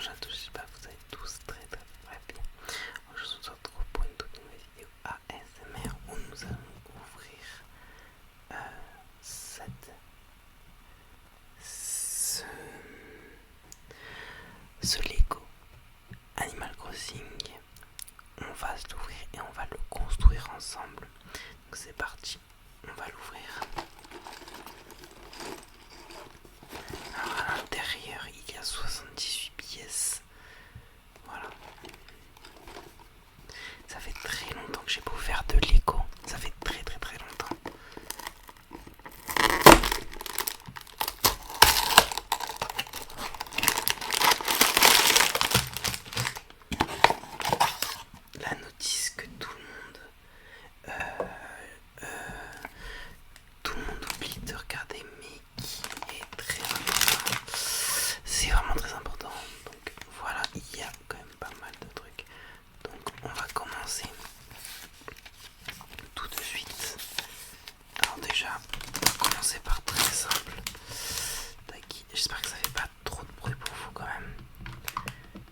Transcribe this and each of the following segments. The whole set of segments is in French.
bonjour à tous, j'espère que vous allez tous très bien. Je vous retrouve pour une toute nouvelle vidéo ASMR où nous allons ouvrir ce Lego Animal Crossing. On va se l'ouvrir et on va le construire ensemble. Donc c'est parti, on va l'ouvrir. Alors à l'intérieur il y a 78 pièces. Voilà. Ça fait très longtemps que j'ai pas ouvert de Lego. Ça fait très longtemps. La notice que tout le monde oublie de regarder, mais qui est très important. C'est vraiment très important. Donc voilà, il y a quand même pas mal de trucs. Donc on va commencer tout de suite. Alors déjà, on va commencer par très simple. J'espère que ça fait pas trop de bruit pour vous quand même.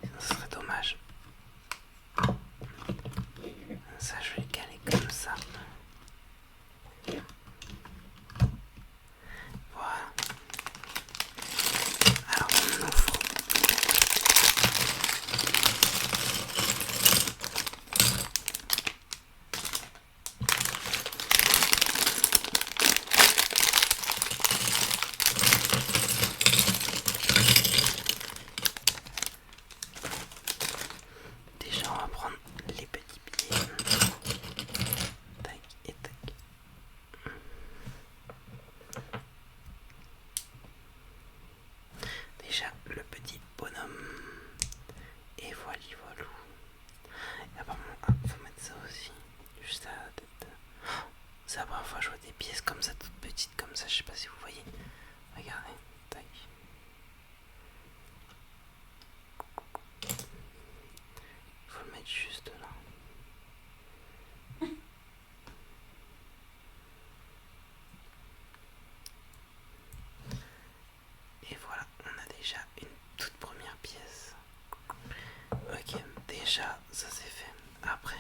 Sinon ça serait dommage. Ça je vais le caler comme ça. Voilà. Alors on ouvre. Déjà on va prendre les petits pieds. Tac et tac. Déjà le petit bonhomme. Et voilà. Et apparemment, faut mettre ça aussi. Juste à la tête. C'est la première fois que je vois des pièces comme ça, toutes petites comme ça. Je sais pas si vous voyez. Regardez. Tac. Faut le mettre juste là. Et voilà, on a déjà une toute première pièce. Ok, déjà ça c'est fait. Après,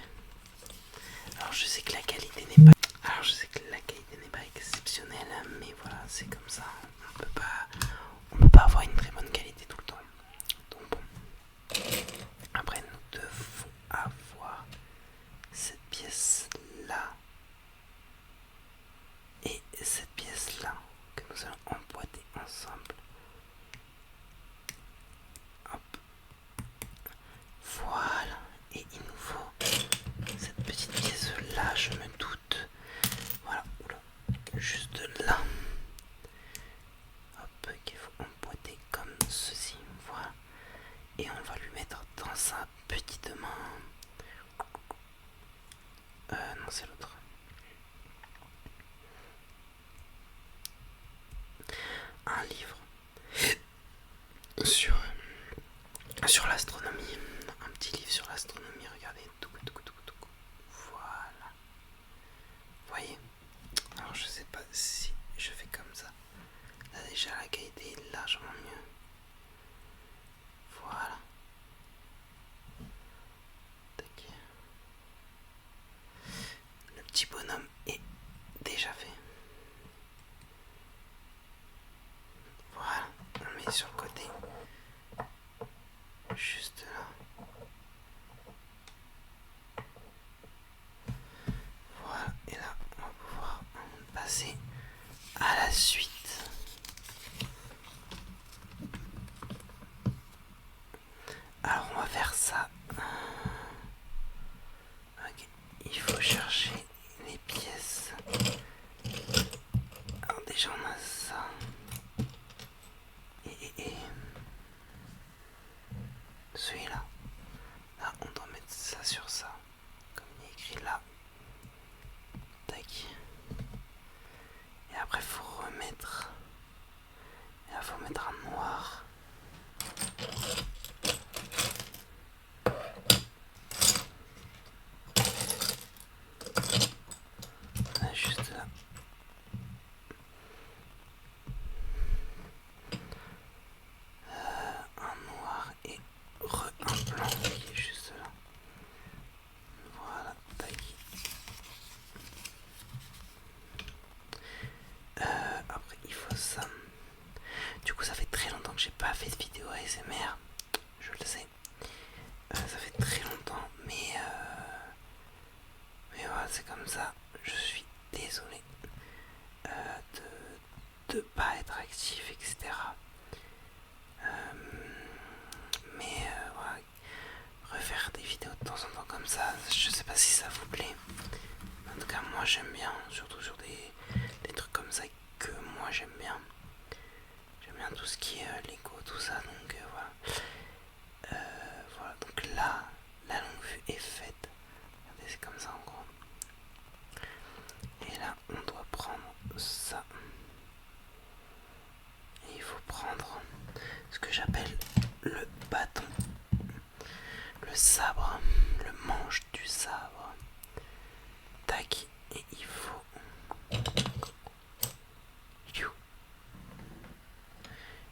alors je sais que la qualité n'est pas exceptionnelle, mais voilà, c'est comme ça. On peut pas avoir une très bonne qualité tout le temps. Donc bon. Après nous devons avoir cette pièce là et cette pièce là que nous allons emboîter ensemble. Hop. Voilà. Et il nous faut cette petite pièce là, je me doute. Voilà. Oula. Juste là. Hop. Qu'il faut emboîter comme ceci. Voilà. Et on va lui mettre dans sa petite main. Non, c'est l'autre. Un livre sur l'astronomie. Un petit livre sur l'astronomie, regardez. Voilà. Vous voyez? Alors je sais pas si je fais comme ça. Là déjà la qualité est largement mieux. Voilà. Tac. Le petit bonhomme est déjà fait. Voilà. On met sur le côté. Juste là. Voilà. Et là, on va pouvoir passer à la suite. Alors on va faire ça. Ok. Il faut chercher les pièces. Alors déjà on a ça. Et celui-là. Là on doit mettre ça sur ça. Comme il est écrit là. Tac. Et après faut remettre vidéos ASMR, je le sais. Ça fait très longtemps, mais voilà, c'est comme ça. Je suis désolé de pas être actif, etc. Voilà, refaire des vidéos de temps en temps comme ça, je sais pas si ça vous plaît. En tout cas, moi j'aime bien, surtout sur des trucs comme ça que moi j'aime bien. J'aime bien tout ce qui est Lego, tout ça, donc voilà. Voilà, donc là, la longue vue est faite. Regardez, c'est comme ça en gros. Et là, on doit prendre ça. Et il faut prendre ce que j'appelle le bâton, le sabre, le manche du sabre. Tac, et il faut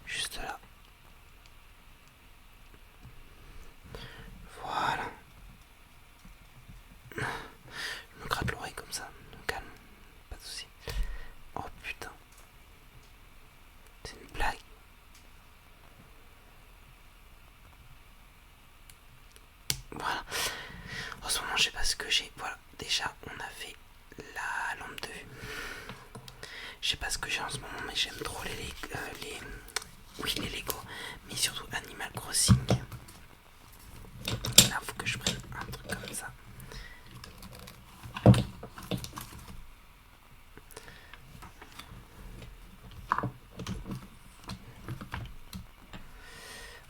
juste là. Voilà. Je me gratte l'oreille comme ça, calme, pas de soucis. Oh putain, c'est une blague. Voilà. En ce moment, je sais pas ce que j'ai. Voilà, déjà, on a fait la lampe de vue. Je sais pas ce que j'ai en ce moment, mais j'aime trop les Lego, mais surtout Animal Crossing. Là, faut que je prenne un truc comme ça.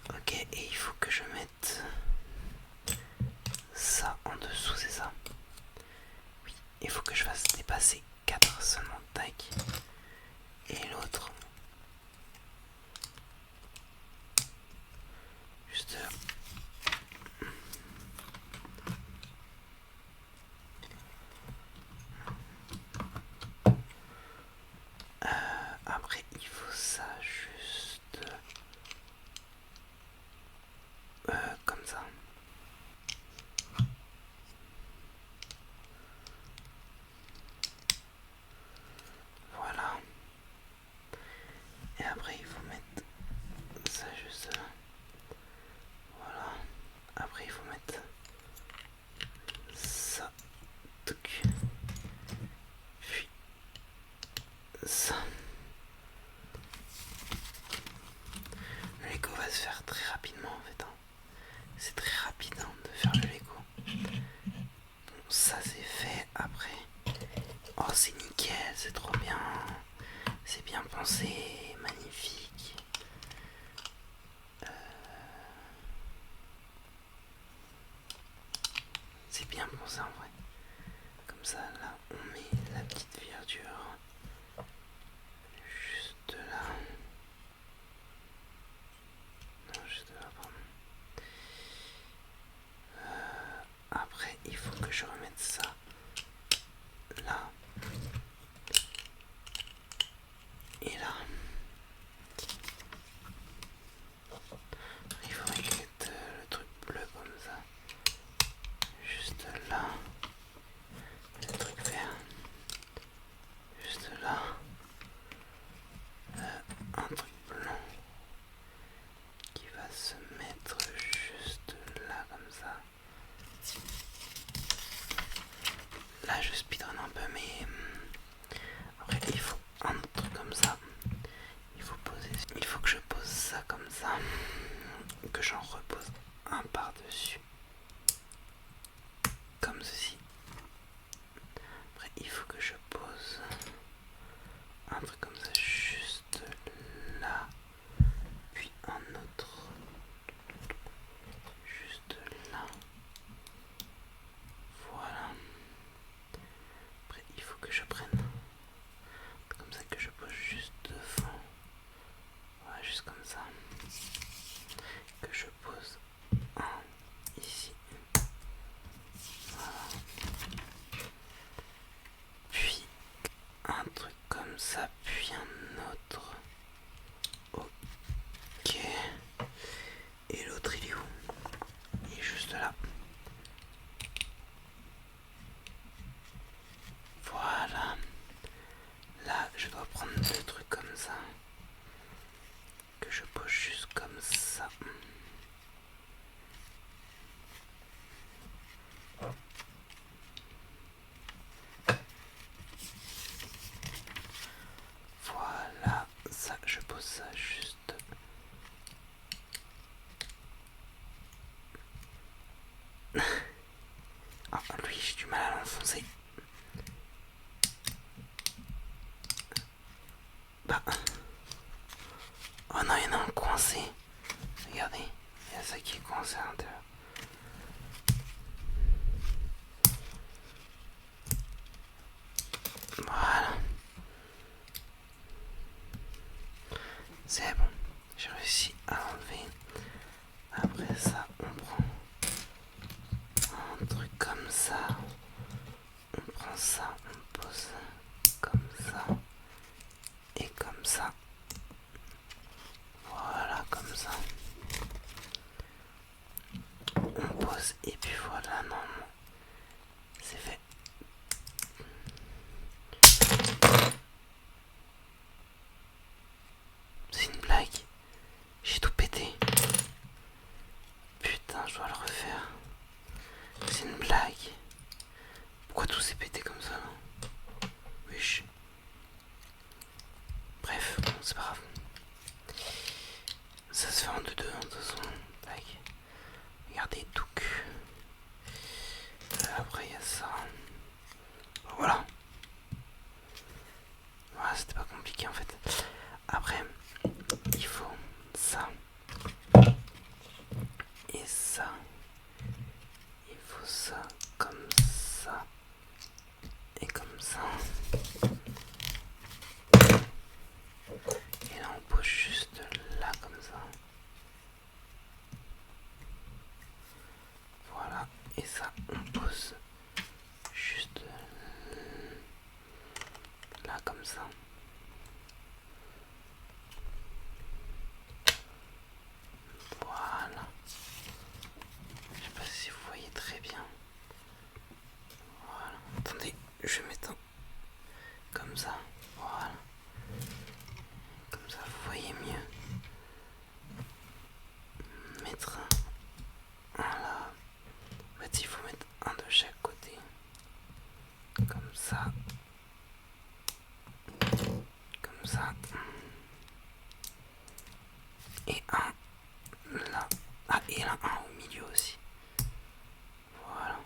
Ok, et il faut que je mette ça en dessous, c'est ça? Oui, il faut que je fasse dépasser 4 seulement, tac. Et l'autre, juste après, il faut ça juste comme ça. Voilà. Et après, il faut mettre ça juste là. Voilà. Après, il faut mettre ça. Touc. Puis ça. Le Lego va se faire très rapidement en fait. Hein. C'est très rapide hein, de faire le Lego. Bon, ça c'est fait. Après, oh c'est nickel, c'est trop bien. C'est bien pensé, magnifique. C'est bien pensé en vrai. Comme ça, là, on met la petite verdure juste là. Non, juste là, pardon. Après, il faut que je remette ça là et là. Il faudrait mettre le truc bleu comme ça. Juste là. Le truc vert. Juste là. Un truc blanc qui va se mettre juste là comme ça. Là je speedrun un peu mais après il faut un autre truc comme ça. Il faut que je pose ça comme ça. Que j'en repose un par-dessus. Comme ceci. Après il faut que je pose un truc comme ça juste là. Puis un autre juste là. Voilà. Après il faut que je prenne comme ça que je pose juste devant. Voilà, juste comme ça. Que je pose un ici. enfoncé. Bah. Oh non, il y en a un coincé. Regardez, il y a ça qui est coincé à l'intérieur. Voilà. C'est bon. J'ai réussi à enlever. Après ça, on prend un truc comme ça. On prend ça, on pose comme ça. Et comme ça. Voilà, comme ça. On pose et puis voilà, normalement. C'est fait. C'est une blague. J'ai tout pété. Putain, je dois le refaire. C'est une blague. Pourquoi tout s'est pété comme ça? Wesh. Bref, bon, c'est pas grave. Ça se fait en 2-2 de toute façon. Blague. Regardez, tout cul. Après, il y a ça. Bon, voilà. Voilà, c'était pas compliqué en fait. Après, il faut ça. Et ça. Il faut ça comme ça. Et comme ça. Et là, on pose juste là comme ça. Voilà. Et ça, on pose juste là comme ça. Voilà. Je sais pas si vous voyez très bien. Voilà. Attendez, je vais mettre comme ça. Voilà. Comme ça, vous voyez mieux. Mettre un là. En fait, il faut mettre un de chaque côté. Comme ça. Comme ça. Et un là. Ah, et là, un au milieu aussi. Voilà.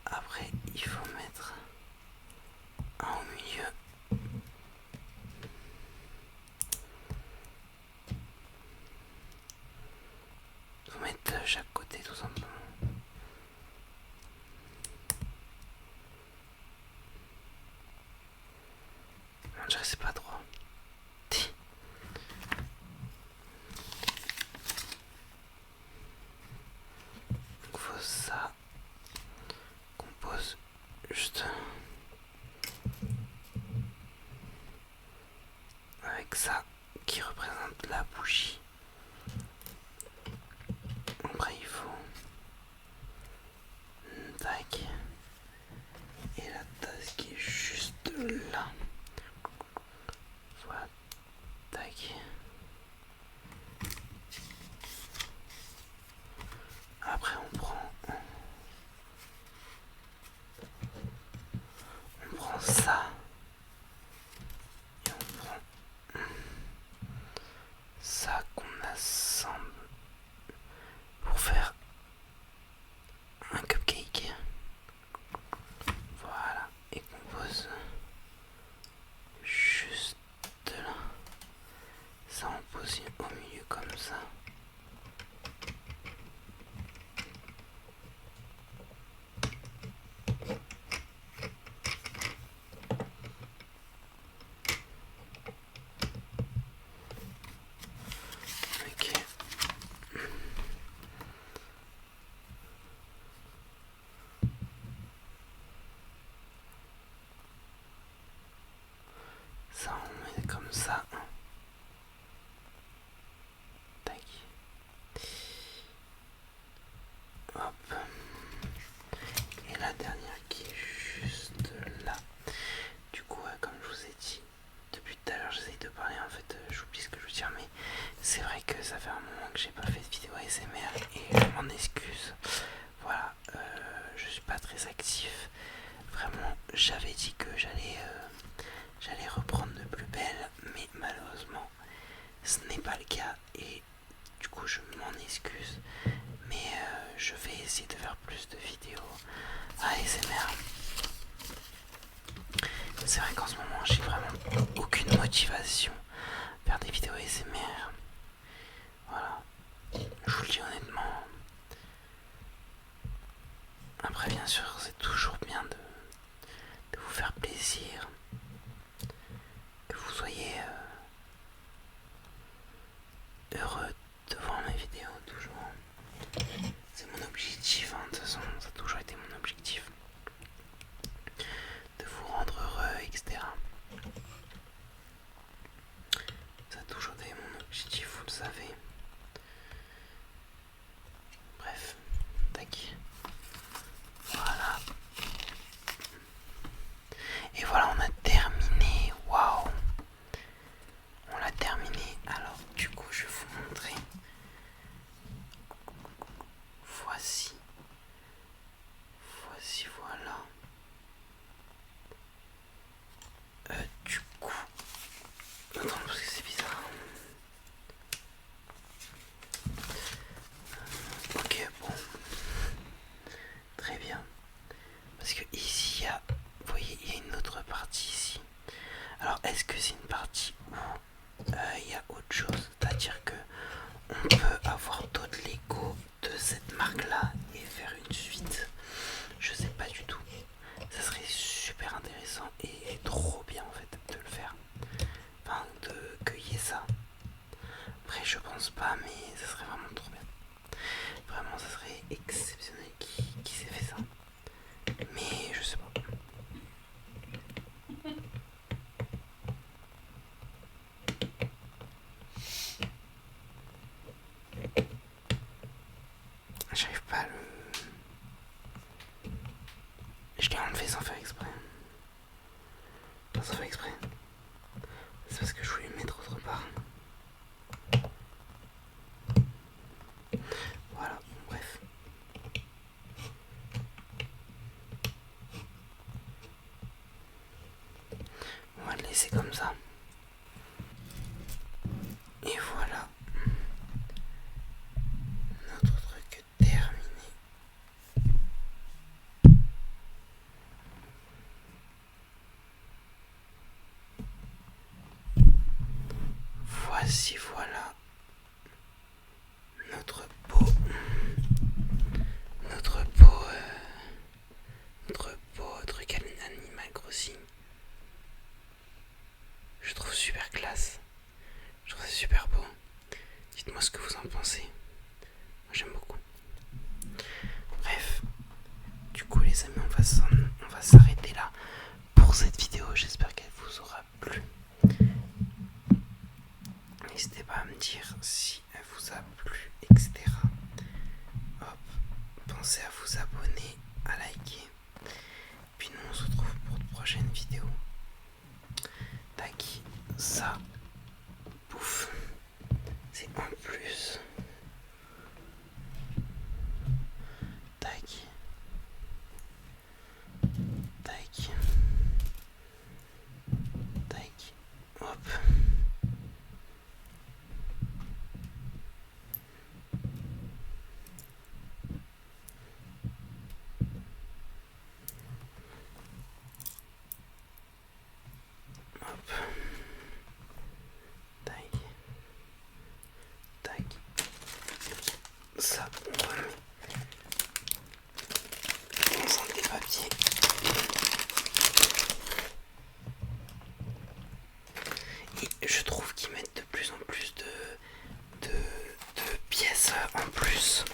Après, il faut mettre un au milieu. Il faut mettre de chaque côté tout simplement. On dirait que c'est pas droit. Il faut ça qu'on pose juste avec ça qui représente la bougie. Après il faut une tac et la tasse qui est juste là. Voilà, tac. Après on prend ça et on prend ça qu'on assemble pour faire un cupcake. Voilà, et qu'on pose juste là. Ça on pose au milieu comme ça. Ok. Ça on met comme ça. Tac. Hop. Et la dernière qui est juste là. Du coup, comme je vous ai dit depuis tout à l'heure, j'essaye de parler. En fait, j'oublie ce que je veux dire, mais c'est vrai que ça fait un moment que j'ai pas fait de vidéo ASMR et je m'en excuse. Voilà, je suis pas très actif. Vraiment, j'avais dit que j'allais reprendre de plus belle, mais malheureusement, ce n'est pas le cas. Et du coup je m'en excuse, mais je vais essayer de faire plus de vidéos ASMR. C'est vrai qu'en ce moment j'ai vraiment aucune motivation à faire des vidéos ASMR. Voilà, je vous le dis honnêtement. Après bien sûr c'est toujours bien de vous faire plaisir, que vous soyez heureux devant mes vidéos toujours. C'est mon objectif, hein, de toute façon ça a toujours été mon objectif. De vous rendre heureux, etc. Ça a toujours été mon objectif, vous le savez. Bref, tac. Voilà. Et voilà, on a terminé. Waouh! On l'a terminé. Alors, du coup, je vais vous montrer. Voici. Voici, voilà. Du coup. Attends, parce que c'est bizarre. Ok, bon. Très bien. Parce que ici, il y a. Vous voyez, il y a une autre partie ici. Alors, est-ce que c'est une partie où il y a autre chose? C'est-à-dire que on peut avoir d'autres Lego de cette marque-là et faire une suite. Je sais pas du tout. Ça serait super intéressant et trop bien en fait de le faire. Enfin, de cueillir ça. Après, je pense pas, mais ça serait vraiment trop bien. Vraiment, ça serait exceptionnel qui s'est fait ça. Mais je sais pas. J'arrive pas à le. Je l'ai enlevé sans faire exprès. Pas sans faire exprès. C'est parce que je voulais le mettre autre part. Voilà, bref. On va le laisser comme ça. Et voilà. Notre truc terminé. Voici, voilà. Notre peau. Notre peau. Notre peau, truc Animal Crossing. Je trouve super classe. Je trouve ça super beau. Dites-moi ce que vous en pensez. Moi j'aime beaucoup. Bref. Du coup les amis, on va s'arrêter là pour cette vidéo. J'espère qu'elle vous aura plu. N'hésitez pas à me dire si elle vous a plu, etc. Hop. Pensez à vous abonner, à liker. Puis nous on se retrouve pour de prochaines vidéos. Tac. Ça. Pouf. C'est en plus. Tac. Tac. Tac. Hop. Hop. Tac. Tac. Ça, on remet l'ensemble des papiers. Et je trouve qu'ils mettent de plus en plus de pièces en plus.